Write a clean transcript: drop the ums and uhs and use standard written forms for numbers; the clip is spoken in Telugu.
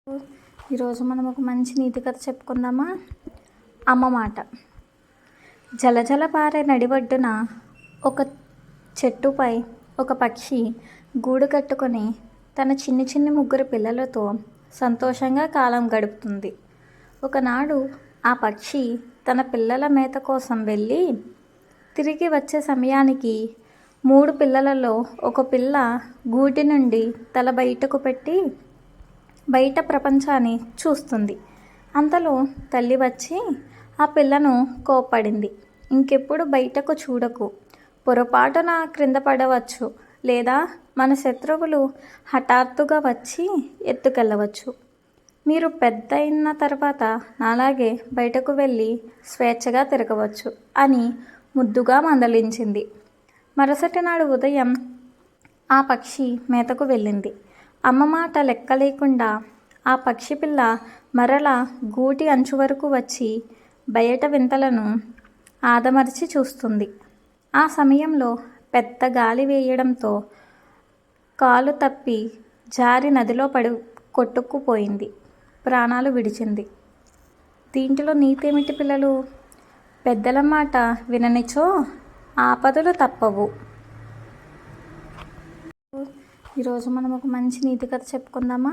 ఈరోజు మనం ఒక మంచి నీతి కథ చెప్పుకుందామా. అమ్మ మాట. జలజల పారే నడిబడ్డున ఒక చెట్టుపై ఒక పక్షి గూడు కట్టుకొని తన చిన్ని చిన్ని ముగ్గురు పిల్లలతో సంతోషంగా కాలం గడుపుతుంది. ఒకనాడు ఆ పక్షి తన పిల్లల మేత కోసం వెళ్ళి తిరిగి వచ్చే సమయానికి 3 పిల్లలలో ఒక పిల్ల గూటి నుండి తల బయటకు పెట్టి బయట ప్రపంచాన్ని చూస్తుంది. అంతలో తల్లి వచ్చి ఆ పిల్లను కోప్పడింది. ఇంకెప్పుడు బయటకు చూడకు, పొరపాటున క్రింద పడవచ్చు, లేదా మన శత్రువులు హఠాత్తుగా వచ్చి ఎత్తుకెళ్ళవచ్చు. మీరు పెద్ద అయిన తర్వాత నాలాగే బయటకు వెళ్ళి స్వేచ్ఛగా తిరగవచ్చు అని ముద్దుగా మందలించింది. మరుసటి నాడు ఉదయం ఆ పక్షి మేతకు వెళ్ళింది. అమ్మ మాట లెక్క లేకుండా ఆ పక్షి పిల్ల మరలా గూటి అంచు వరకు వచ్చి బయట వింతలను ఆదమర్చి చూస్తుంది. ఆ సమయంలో పెద్ద గాలి వేయడంతో కాలు తప్పి జారి నదిలో కొట్టుకుపోయింది. ప్రాణాలు విడిచింది. దీంట్లో నీతేమిటి పిల్లలు? పెద్దల మాట విననిచో ఆపదలు తప్పవు. ఈరోజు మనం ఒక మంచి నీతి కథ చెప్పుకుందామా.